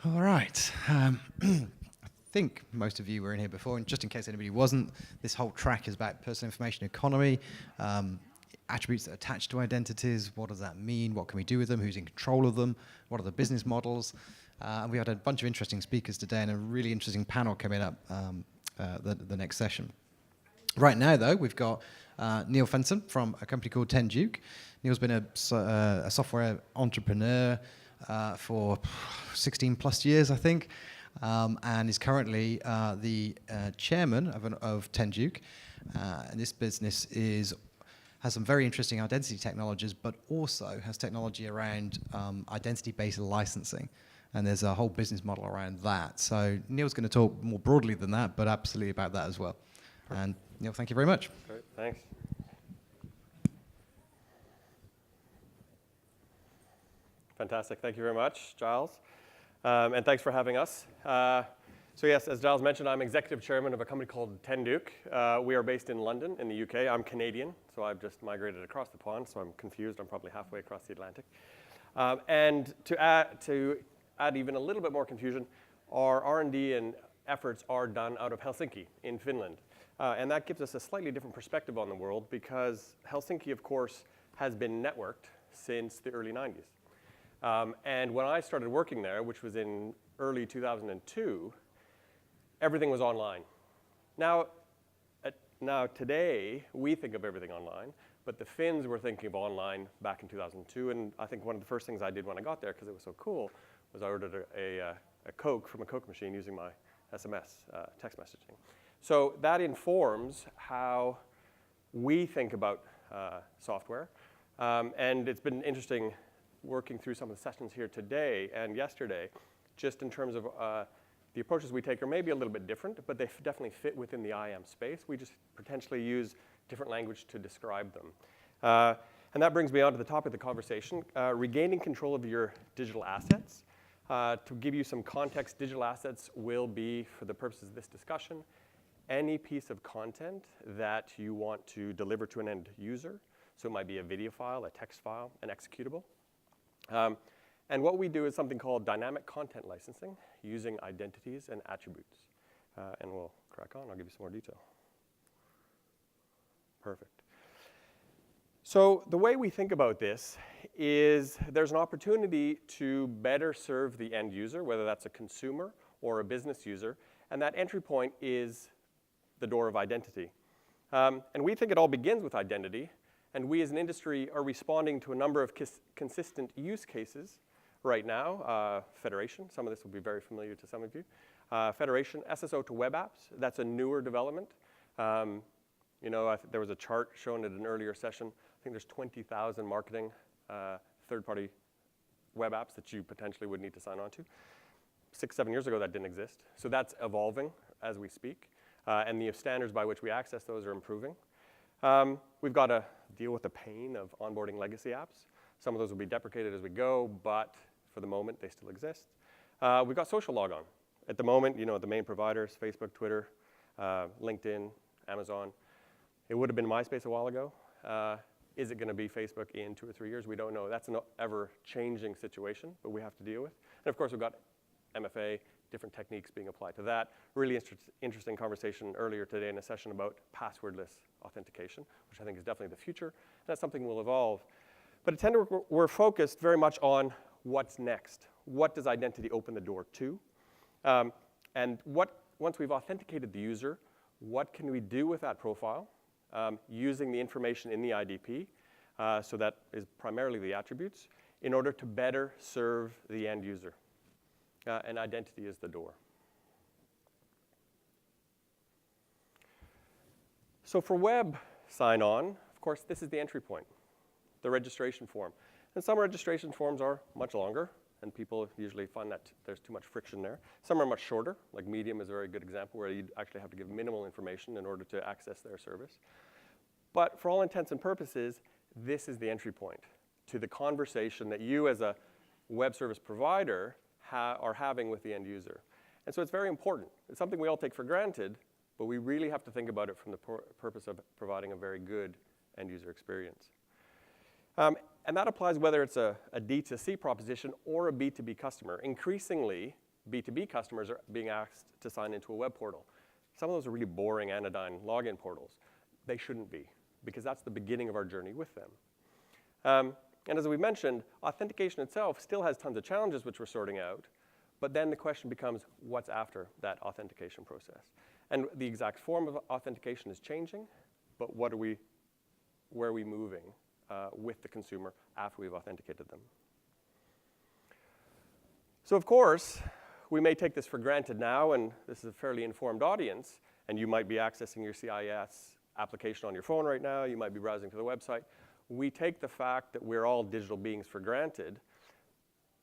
All right. I think most of you were in here before, and just in case anybody wasn't, this whole track is about personal information economy, attributes that attach to identities. What does that mean? What can we do with them? Who's in control of them? What are the business models? And we had a bunch of interesting speakers today and a really interesting panel coming up the next session. Right now, though, we've got Neil Fenton from a company called 10 Duke. Neil's been a software entrepreneur for 16 plus years, I think, and is currently the chairman of 10 Duke. And this business has some very interesting identity technologies, but also has technology around identity-based licensing. And there's a whole business model around that. So Neil's going to talk more broadly than that, but absolutely about that as well. And Neil, thank you very much. Great, thanks. Fantastic, thank you very much, Giles. And thanks for having us. So yes, as Giles mentioned, I'm executive chairman of a company called 10 Duke. We are based in London, in the UK. I'm Canadian, so I've just migrated across the pond, so I'm confused. I'm probably halfway across the Atlantic. And to add even a little bit more confusion, our R&D and efforts are done out of Helsinki in Finland. And that gives us a slightly different perspective on the world because Helsinki, of course, has been networked since the early 90s. And when I started working there, which was in early 2002, everything was online. Now today, we think of everything online, but the Finns were thinking of online back in 2002, and I think one of the first things I did when I got there, because it was so cool, was I ordered a Coke from a Coke machine using my SMS text messaging. So that informs how we think about software, and it's been interesting working through some of the sessions here today and yesterday, just in terms of the approaches we take are maybe a little bit different, but they definitely fit within the IAM space. We just potentially use different language to describe them. And that brings me on to the topic of the conversation, regaining control of your digital assets. To give you some context, digital assets will be, for the purposes of this discussion, any piece of content that you want to deliver to an end user. So it might be a video file, a text file, an executable. And what we do is something called dynamic content licensing using identities and attributes. And we'll crack on. I'll give you some more detail. Perfect. So the way we think about this is there's an opportunity to better serve the end user, whether that's a consumer or a business user, and that entry point is the door of identity. And we think it all begins with identity, and we as an industry are responding to a number of consistent use cases right now. Federation, some of this will be very familiar to some of you. Federation, SSO to web apps, that's a newer development. You know, there was a chart shown at an earlier session. I think there's 20,000 marketing third-party web apps that you potentially would need to sign on to. 6-7 years ago, that didn't exist. So that's evolving as we speak. And the standards by which we access those are improving. We've got to deal with the pain of onboarding legacy apps. Some of those will be deprecated as we go, but for the moment, they still exist. We've got social logon. At the moment, you know, the main providers, Facebook, Twitter, LinkedIn, Amazon. It would have been MySpace a while ago. Is it going to be Facebook in 2 or 3 years? We don't know. That's an ever-changing situation, but we have to deal with. And of course, we've got MFA, different techniques being applied to that. Really interesting conversation earlier today in a session about passwordless authentication, which I think is definitely the future. And that's something will evolve. But at Tender, we're focused very much on what's next. What does identity open the door to? And once we've authenticated the user, what can we do with that profile using the information in the IDP, so that is primarily the attributes, in order to better serve the end user. And identity is the door. So for web sign-on, of course, this is the entry point, the registration form. And some registration forms are much longer, and people usually find that there's too much friction there. Some are much shorter, like Medium is a very good example, where you actually have to give minimal information in order to access their service. But for all intents and purposes, this is the entry point to the conversation that you as a web service provider are having with the end user. And so it's very important. It's something we all take for granted, but we really have to think about it from the purpose of providing a very good end user experience. And that applies whether it's a D2C proposition or a B2B customer. Increasingly, B2B customers are being asked to sign into a web portal. Some of those are really boring anodyne login portals. They shouldn't be, because that's the beginning of our journey with them. And as we mentioned, authentication itself still has tons of challenges which we're sorting out, but then the question becomes, what's after that authentication process? And the exact form of authentication is changing, but where are we moving with the consumer after we've authenticated them? So of course, we may take this for granted now, and this is a fairly informed audience, and you might be accessing your CIS application on your phone right now, you might be browsing to the website. We take the fact that we're all digital beings for granted,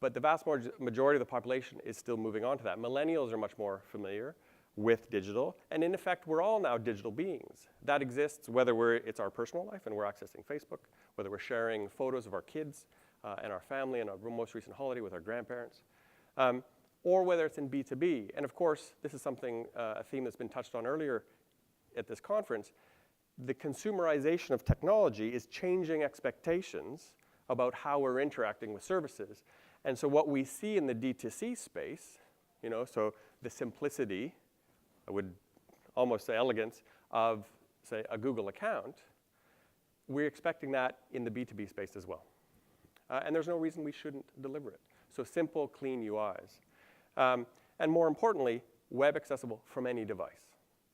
but the vast majority of the population is still moving on to that. Millennials are much more familiar with digital, and in effect, we're all now digital beings. That exists whether it's our personal life and we're accessing Facebook, whether we're sharing photos of our kids and our family and our most recent holiday with our grandparents, or whether it's in B2B. And of course, this is something, a theme that's been touched on earlier at this conference. The consumerization of technology is changing expectations about how we're interacting with services. And so what we see in the D2C space, so the simplicity, I would almost say elegance, of, say, a Google account, we're expecting that in the B2B space as well. And there's no reason we shouldn't deliver it. So simple, clean UIs. And more importantly, web accessible from any device,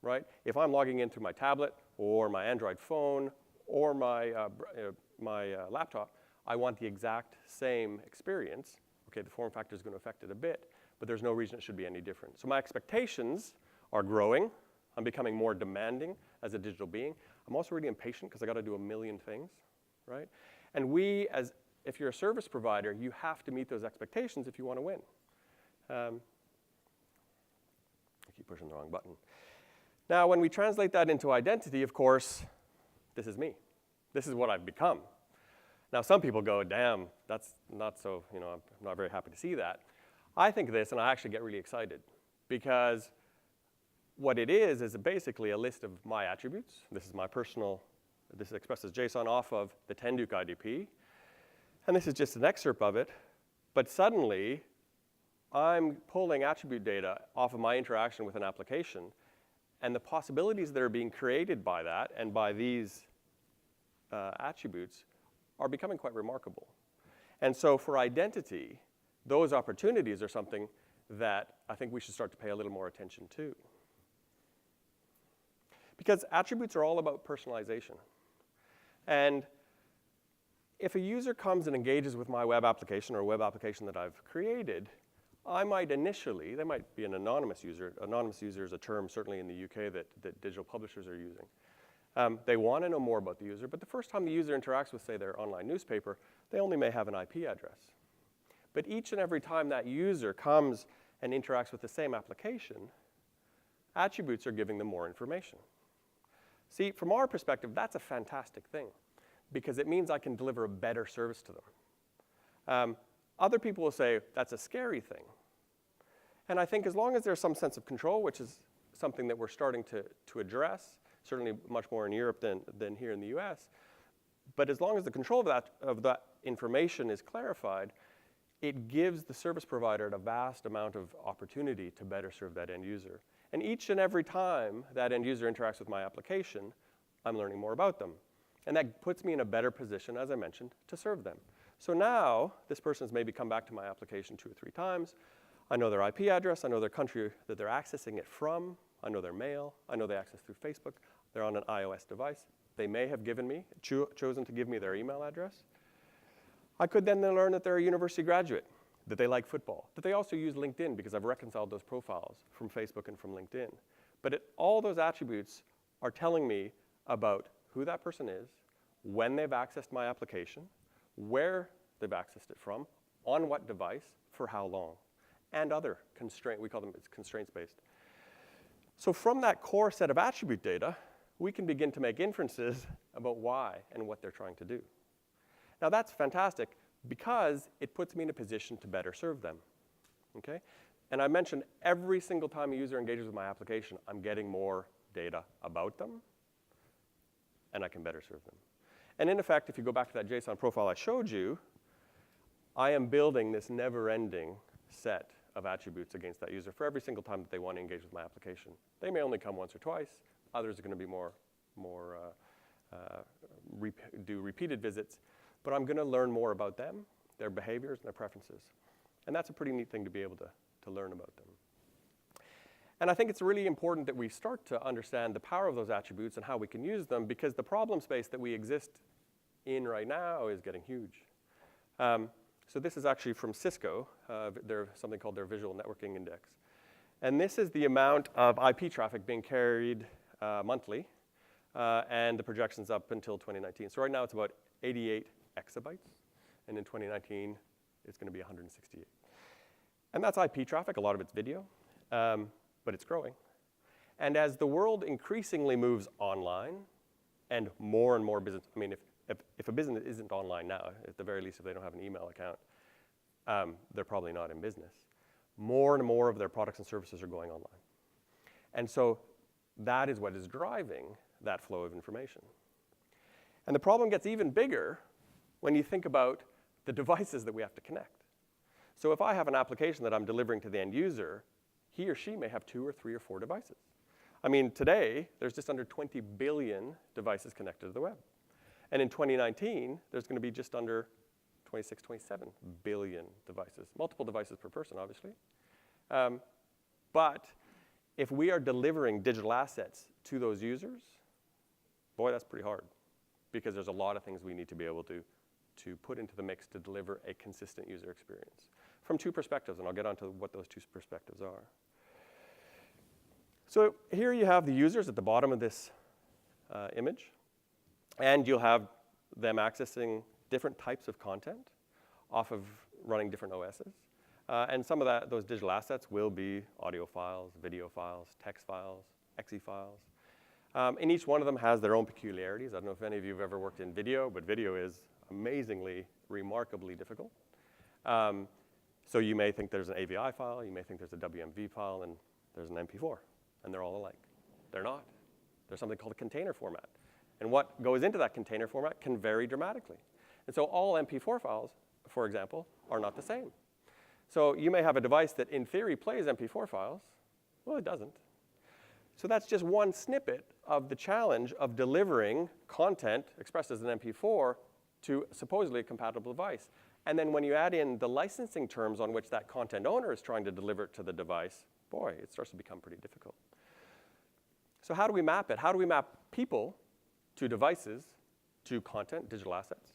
right? If I'm logging into my tablet or my Android phone or my laptop, I want the exact same experience. Okay, the form factor is going to affect it a bit, but there's no reason it should be any different. So my expectations are growing. I'm becoming more demanding as a digital being. I'm also really impatient because I got to do a million things, right? And if you're a service provider, you have to meet those expectations if you want to win. I keep pushing the wrong button. Now, when we translate that into identity, of course, this is me. This is what I've become. Now, some people go, damn, that's not so, I'm not very happy to see that. I think this, and I actually get really excited, because what it is basically a list of my attributes. This is my personal, this is expressed as JSON off of the Tenduke IDP. And this is just an excerpt of it. But suddenly, I'm pulling attribute data off of my interaction with an application. And the possibilities that are being created by that and by these attributes are becoming quite remarkable. And so for identity, those opportunities are something that I think we should start to pay a little more attention to. Because attributes are all about personalization. And if a user comes and engages with my web application or a web application that I've created, I might initially, they might be an anonymous user. Anonymous user is a term certainly in the UK that digital publishers are using. They want to know more about the user, but the first time the user interacts with, say, their online newspaper, they only may have an IP address. But each and every time that user comes and interacts with the same application, attributes are giving them more information. See, from our perspective, that's a fantastic thing, because it means I can deliver a better service to them. Other people will say, that's a scary thing. And I think as long as there's some sense of control, which is something that we're starting to address, certainly much more in Europe than here in the US, but as long as the control of that information is clarified, it gives the service provider a vast amount of opportunity to better serve that end user. And each and every time that end user interacts with my application, I'm learning more about them. And that puts me in a better position, as I mentioned, to serve them. So now, this person has maybe come back to my application 2 or 3 times. I know their IP address. I know their country that they're accessing it from. I know their mail. I know they access through Facebook. They're on an iOS device. They may have chosen to give me their email address. I could then learn that they're a university graduate, that they like football, that they also use LinkedIn because I've reconciled those profiles from Facebook and from LinkedIn. But all those attributes are telling me about who that person is, when they've accessed my application, where they've accessed it from, on what device, for how long, and other constraints. We call them constraints-based. So from that core set of attribute data, we can begin to make inferences about why and what they're trying to do. Now that's fantastic because it puts me in a position to better serve them, okay? And I mentioned every single time a user engages with my application, I'm getting more data about them, and I can better serve them. And in effect, if you go back to that JSON profile I showed you, I am building this never-ending set of attributes against that user for every single time that they want to engage with my application. They may only come once or twice. Others are going to be do repeated visits. But I'm going to learn more about them, their behaviors, and their preferences. And that's a pretty neat thing to be able to learn about them. And I think it's really important that we start to understand the power of those attributes and how we can use them, because the problem space that we exist in right now is getting huge. So this is actually from Cisco. They're something called their Visual Networking Index. And this is the amount of IP traffic being carried monthly, and the projections up until 2019. So right now it's about 88 exabytes, and in 2019 it's going to be 168. And that's IP traffic. A lot of it's video, but it's growing. And as the world increasingly moves online, and more business, I mean, if a business isn't online now, at the very least if they don't have an email account, they're probably not in business. More and more of their products and services are going online. And so that is what is driving that flow of information. And the problem gets even bigger when you think about the devices that we have to connect. So if I have an application that I'm delivering to the end user, he or she may have 2 or 3 or 4 devices. I mean, today, there's just under 20 billion devices connected to the web. And in 2019, there's going to be just under 26, 27 billion devices. Multiple devices per person, obviously. But if we are delivering digital assets to those users, boy, that's pretty hard, because there's a lot of things we need to be able to put into the mix to deliver a consistent user experience from 2 perspectives, and I'll get onto what those 2 perspectives are. So here you have the users at the bottom of this image, and you'll have them accessing different types of content off of running different OSs. And some of those digital assets will be audio files, video files, text files, exe files. And each one of them has their own peculiarities. I don't know if any of you have ever worked in video, but video is amazingly, remarkably difficult. So you may think there's an AVI file, you may think there's a WMV file, and there's an MP4, and they're all alike. They're not. There's something called a container format. And what goes into that container format can vary dramatically. And so all MP4 files, for example, are not the same. So you may have a device that in theory plays MP4 files. Well, it doesn't. So that's just one snippet of the challenge of delivering content expressed as an MP4 to supposedly a compatible device. And then when you add in the licensing terms on which that content owner is trying to deliver it to the device, boy, it starts to become pretty difficult. So how do we map it? How do we map people to devices, to content, digital assets?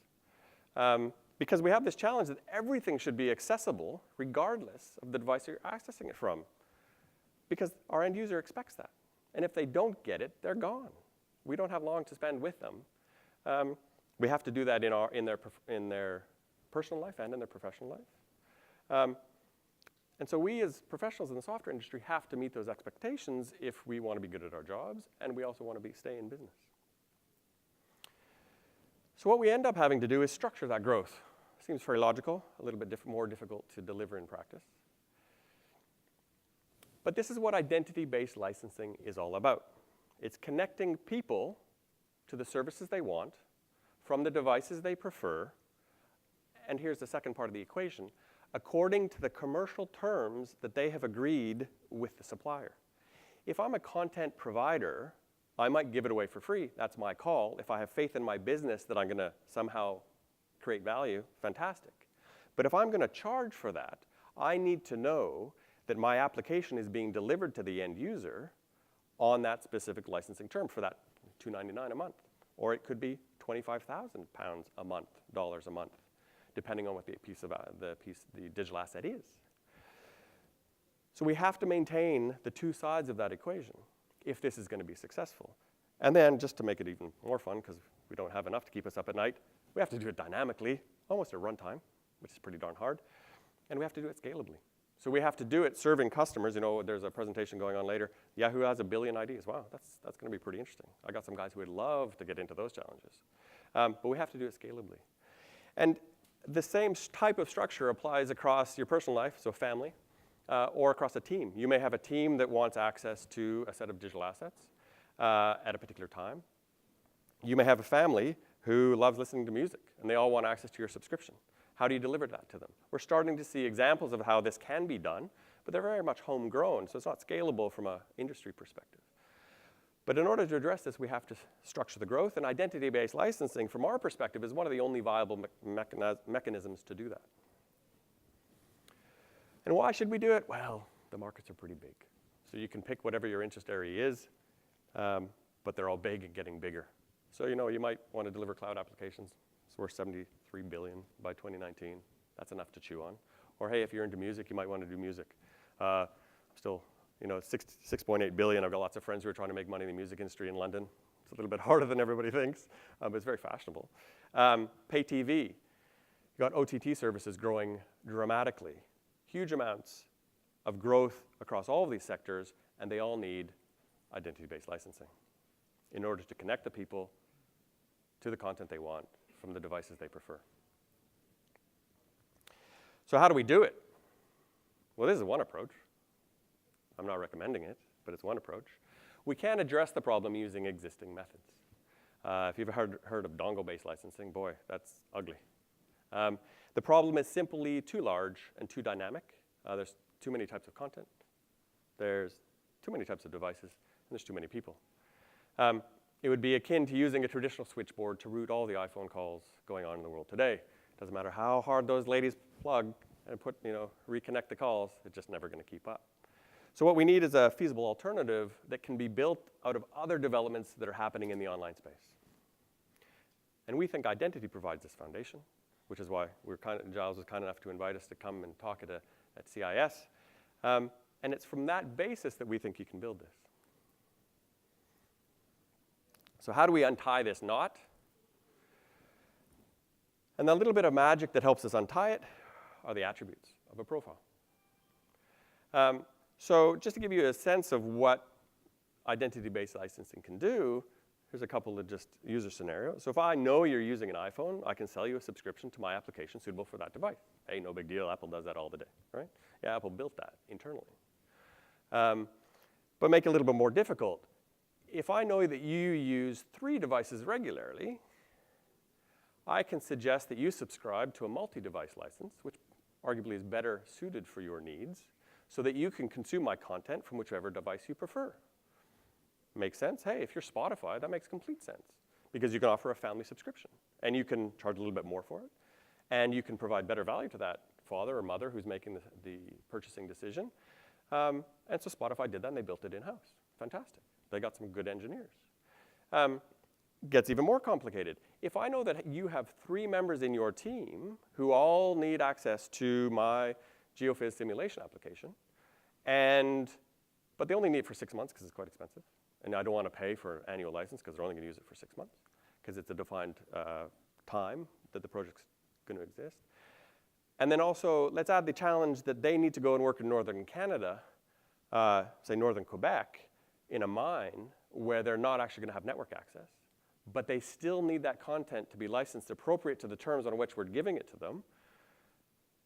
Because we have this challenge that everything should be accessible regardless of the device you're accessing it from. Because our end user expects that. And if they don't get it, they're gone. We don't have long to spend with them. We have to do that in their personal life and in their professional life. And so we as professionals in the software industry have to meet those expectations if we want to be good at our jobs, and we also want to stay in business. So what we end up having to do is structure that growth. Seems very logical, a little bit more difficult to deliver in practice. But this is what identity-based licensing is all about. It's connecting people to the services they want from the devices they prefer. And here's the second part of the equation, according to the commercial terms that they have agreed with the supplier. If I'm a content provider, I might give it away for free. That's my call. If I have faith in my business that I'm going to somehow create value, fantastic. But if I'm going to charge for that, I need to know that my application is being delivered to the end user on that specific licensing term for that $2.99 a month. Or it could be £25,000 a month, dollars a month, depending on what the digital asset is. So we have to maintain the 2 sides of that equation if this is going to be successful. And then, just to make it even more fun, because we don't have enough to keep us up at night, we have to do it dynamically, almost at runtime, which is pretty darn hard. And we have to do it scalably. So we have to do it serving customers. You know, there's a presentation going on later. Yahoo has 1 billion IDs. Wow, that's going to be pretty interesting. I got some guys who would love to get into those challenges. But we have to do it scalably. And the same type of structure applies across your personal life, so family, or across a team. You may have a team that wants access to a set of digital assets at a particular time. You may have a family who loves listening to music, and they all want access to your subscription. How do you deliver that to them? We're starting to see examples of how this can be done but they're very much homegrown, so it's not scalable from an industry perspective. But in order to address this, we have to structure the growth, and identity-based licensing, from our perspective, is one of the only viable mechanisms to do that. And why should we do it? Well, the markets are pretty big. So you can pick whatever your interest area is, but they're all big and getting bigger. So you might want to deliver cloud applications. It's worth $73 billion by 2019. That's enough to chew on. Or hey, if you're into music, you might want to do music. Still, 6.8 billion. I've got lots of friends who are trying to make money in the music industry in London. It's a little bit harder than everybody thinks, but it's very fashionable. Pay TV. You got OTT services growing dramatically. Huge amounts of growth across all of these sectors, and they all need identity-based licensing in order to connect the people to the content they want from the devices they prefer. So how do we do it? Well, this is one approach. I'm not recommending it, but it's one approach. We can address the problem using existing methods. If you've heard of dongle-based licensing, boy, that's ugly. The problem is simply too large and too dynamic. There's too many types of content. There's too many types of devices, and there's too many people. It would be akin to using a traditional switchboard to route all the iPhone calls going on in the world today. Doesn't matter how hard those ladies plug and reconnect the calls, it's just never going to keep up. So what we need is a feasible alternative that can be built out of other developments that are happening in the online space. And we think identity provides this foundation, which is why Giles was kind enough to invite us to come and talk at CIS. And it's from that basis that we think you can build this. So how do we untie this knot? And the little bit of magic that helps us untie it are the attributes of a profile. So just to give you a sense of what identity-based licensing can do, here's a couple of just user scenarios. So if I know you're using an iPhone, I can sell you a subscription to my application suitable for that device. Hey, no big deal. Apple does that all the day, right? Yeah, Apple built that internally. But make it a little bit more difficult. If I know that you use 3 devices regularly, I can suggest that you subscribe to a multi-device license, which arguably is better suited for your needs, so that you can consume my content from whichever device you prefer. Makes sense? Hey, if you're Spotify, that makes complete sense, because you can offer a family subscription, and you can charge a little bit more for it, and you can provide better value to that father or mother who's making the purchasing decision. And so Spotify did that, and they built it in-house. Fantastic. They got some good engineers. Gets even more complicated. If I know that you have 3 members in your team who all need access to my GeoPhys simulation application, but they only need it for 6 months because it's quite expensive, and I don't want to pay for an annual license because they're only going to use it for 6 months because it's a defined time that the project's going to exist. And then also, let's add the challenge that they need to go and work in northern Canada, say northern Quebec, in a mine where they're not actually going to have network access, but they still need that content to be licensed appropriate to the terms on which we're giving it to them.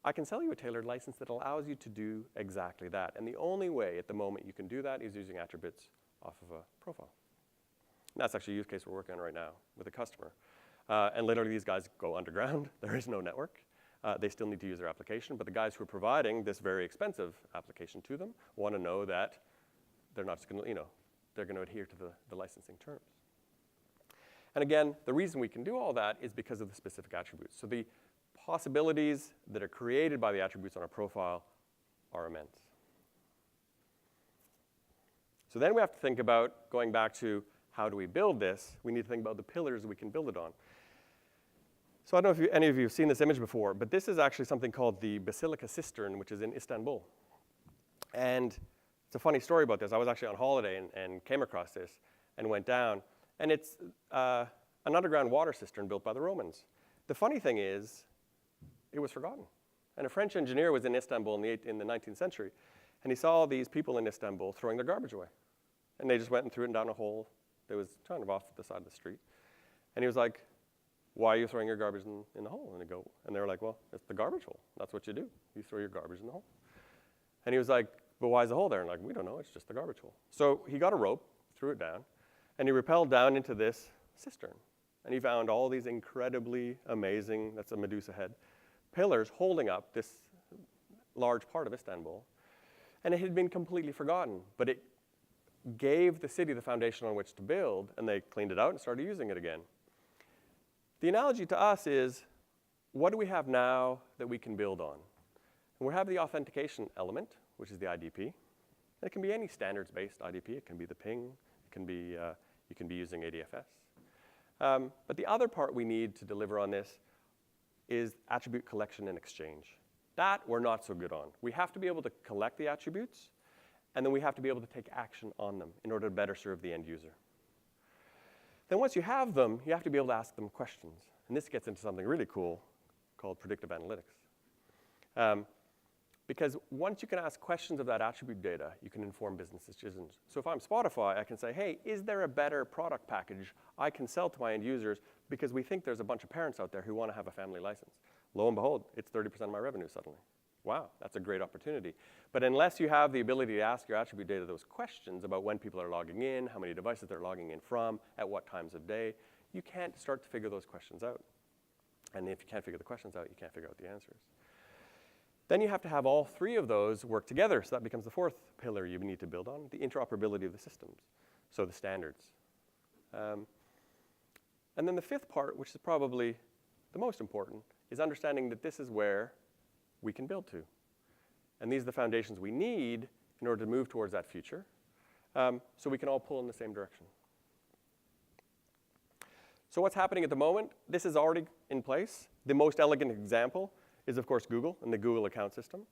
I can sell you a tailored license that allows you to do exactly that. And the only way at the moment you can do that is using attributes off of a profile. And that's actually a use case we're working on right now with a customer. And literally these guys go underground. There is no network. They still need to use their application, but the guys who are providing this very expensive application to them want to know that they're not just going to, they're going to adhere to the licensing terms. And again, the reason we can do all that is because of the specific attributes. So the possibilities that are created by the attributes on our profile are immense. So then we have to think about, going back to how do we build this, we need to think about the pillars we can build it on. So I don't know if any of you have seen this image before, but this is actually something called the Basilica Cistern, which is in Istanbul. And it's a funny story about this. I was actually on holiday and came across this and went down. And it's an underground water cistern built by the Romans. The funny thing is, it was forgotten. And a French engineer was in Istanbul in the 19th century, and he saw these people in Istanbul throwing their garbage away. And they just went and threw it down a hole that was kind of off the side of the street. And he was like, why are you throwing your garbage in the hole? And they were like, well, it's the garbage hole. That's what you do. You throw your garbage in the hole. And he was like, but why is the hole there? And like, we don't know, it's just the garbage hole. So he got a rope, threw it down, and he rappelled down into this cistern. And he found all these incredibly amazing, that's a Medusa head, pillars holding up this large part of Istanbul. And it had been completely forgotten, but it gave the city the foundation on which to build, and they cleaned it out and started using it again. The analogy to us is, what do we have now that we can build on? And we have the authentication element, which is the IDP. And it can be any standards-based IDP. It can be the ping. It can be, you can be using ADFS. But the other part we need to deliver on this is attribute collection and exchange. That we're not so good on. We have to be able to collect the attributes, and then we have to be able to take action on them in order to better serve the end user. Then once you have them, you have to be able to ask them questions. And this gets into something really cool called predictive analytics. Because once you can ask questions of that attribute data, you can inform business decisions. So if I'm Spotify, I can say, hey, is there a better product package I can sell to my end users because we think there's a bunch of parents out there who want to have a family license? Lo and behold, it's 30% of my revenue suddenly. Wow, that's a great opportunity. But unless you have the ability to ask your attribute data those questions about when people are logging in, how many devices they're logging in from, at what times of day, you can't start to figure those questions out. And if you can't figure the questions out, you can't figure out the answers. Then you have to have all three of those work together, so that becomes the fourth pillar you need to build on, the interoperability of the systems, so the standards. And then the fifth part, which is probably the most important, is understanding that this is where we can build to. And these are the foundations we need in order to move towards that future, so we can all pull in the same direction. So what's happening at the moment? This is already in place. The most elegant example is, of course, Google and the Google account system.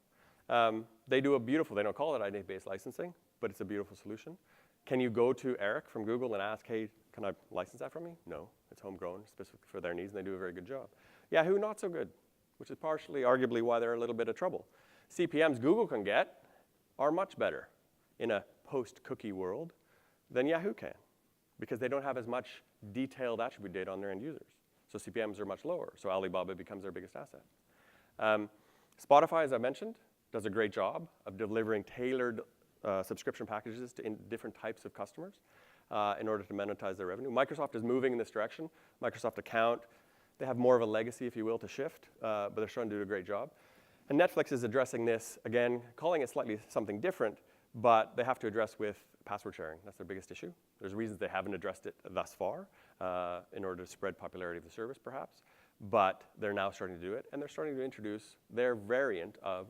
They do a beautiful, they don't call it identity-based licensing, but it's a beautiful solution. Can you go to Eric from Google and ask, hey, can I license that from you? No, it's homegrown, specifically for their needs, and they do a very good job. Yahoo, not so good, which is partially, arguably, why they're in a little bit of trouble. CPMs Google can get are much better in a post-cookie world than Yahoo can, because they don't have as much detailed attribute data on their end users. So CPMs are much lower, so Alibaba becomes their biggest asset. Spotify, as I mentioned, does a great job of delivering tailored subscription packages to different types of customers in order to monetize their revenue. Microsoft is moving in this direction. Microsoft Account, they have more of a legacy, if you will, to shift, but they're starting to do a great job. And Netflix is addressing this, again, calling it slightly something different, but they have to address with password sharing. That's their biggest issue. There's reasons they haven't addressed it thus far in order to spread popularity of the service, perhaps. But they're now starting to do it, and they're starting to introduce their variant of,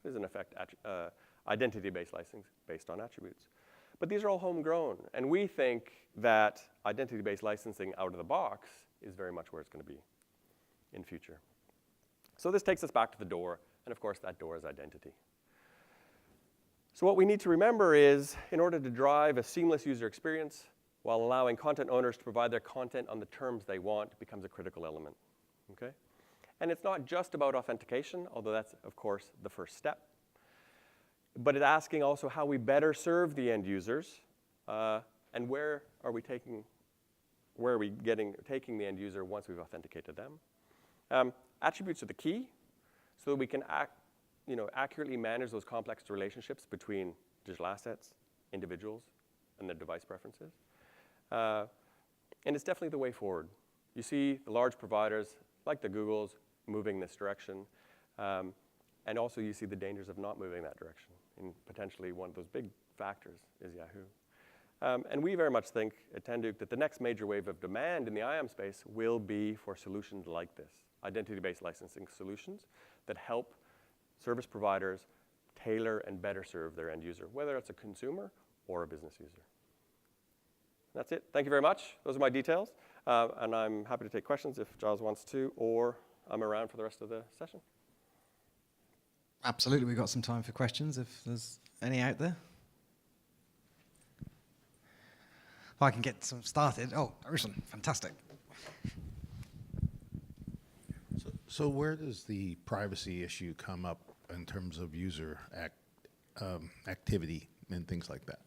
is in effect, identity-based licensing based on attributes. But these are all homegrown, and we think that identity-based licensing out of the box is very much where it's going to be in future. So this takes us back to the door, and of course that door is identity. So what we need to remember is, in order to drive a seamless user experience while allowing content owners to provide their content on the terms they want becomes a critical element. Okay? And it's not just about authentication, although that's, of course, the first step. But it's asking also how we better serve the end users, and where are we taking the end user once we've authenticated them. Attributes are the key, so that we can accurately manage those complex relationships between digital assets, individuals, and their device preferences. And it's definitely the way forward. You see the large providers, like the Googles, moving this direction. And also you see the dangers of not moving that direction. And potentially one of those big factors is Yahoo. And we very much think at Tenduke that the next major wave of demand in the IAM space will be for solutions like this, identity-based licensing solutions that help service providers tailor and better serve their end user, whether it's a consumer or a business user. That's it. Thank you very much. Those are my details. And I'm happy to take questions if Giles wants to, or I'm around for the rest of the session. Absolutely, we've got some time for questions if there's any out there. I can get some started. Oh, Arison, fantastic. So where does the privacy issue come up in terms of user activity and things like that?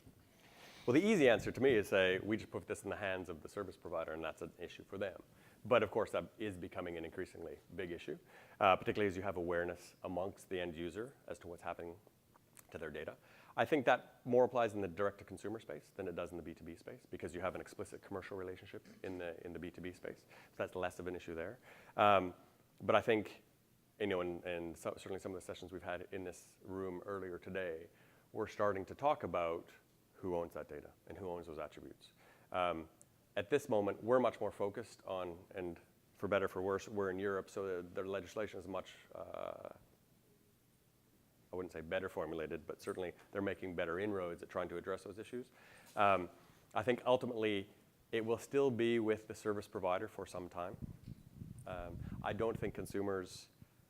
Well, the easy answer to me is say, we just put this in the hands of the service provider, and that's an issue for them. But of course, that is becoming an increasingly big issue, particularly as you have awareness amongst the end user as to what's happening to their data. I think that more applies in the direct-to-consumer space than it does in the B2B space, because you have an explicit commercial relationship in the B2B space. So that's less of an issue there. But I think, and certainly some of the sessions we've had in this room earlier today we're starting to talk about who owns that data and who owns those attributes. At this moment, we're much more focused on, and for better for worse, we're in Europe, so the legislation is much, I wouldn't say better formulated, but certainly they're making better inroads at trying to address those issues. I think ultimately it will still be with the service provider for some time. I don't think consumers,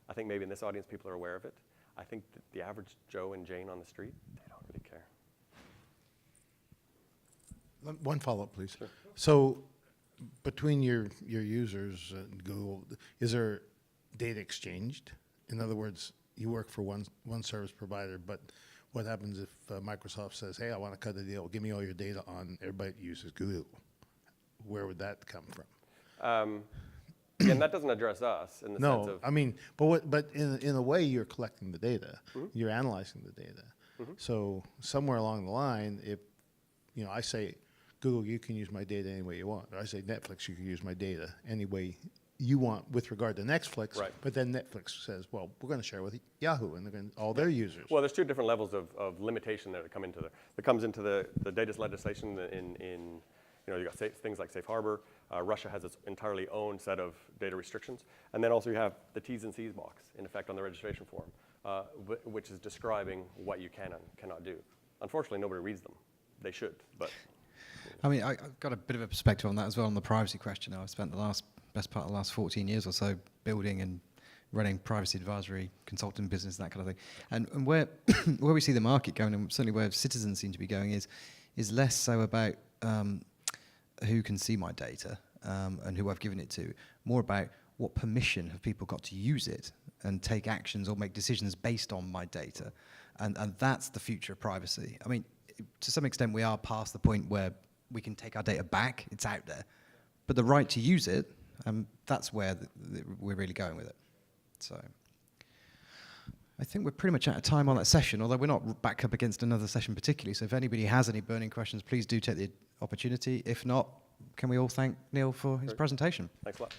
I think maybe in this audience people are aware of it. I think that the average Joe and Jane on the street, they don't really care. One follow-up, please. Sure. So between your users and Google, is there data exchanged? In other words, you work for one service provider, but what happens if Microsoft says, hey, I want to cut a deal, give me all your data on everybody that uses Google? Where would that come from? Again, that doesn't address us in the sense No, of, I mean, but in a way, you're collecting the data, you're analyzing the data. So somewhere along the line, if I say, Google, you can use my data any way you want, or I say, Netflix, you can use my data any way you want with regard to Netflix. Right. But then Netflix says, well, we're going to share with Yahoo and they're going all their users. well, there's two different levels of limitation that come into that comes into the data legislation in you got things like safe harbor. Russia has its entirely own set of data restrictions. And then also you have the T's and C's box, in effect, on the registration form, which is describing what you can and cannot do. Unfortunately, nobody reads them. They should, but. I mean, I've got a bit of a perspective on that as well on the privacy question. I've spent the best part of the last 14 years or so building and running privacy advisory, consulting business, that kind of thing. And where where we see the market going, and certainly where citizens seem to be going, is less so about who can see my data and who I've given it to, more about what permission have people got to use it and take actions or make decisions based on my data. And that's the future of privacy. I mean, to some extent, we are past the point where we can take our data back. It's out there. But the right to use it, that's where we're really going with it. So I think we're pretty much out of time on that session, although we're not back up against another session particularly. So if anybody has any burning questions, please do take the opportunity. If not, can we all thank Neil for his presentation? Thanks a lot.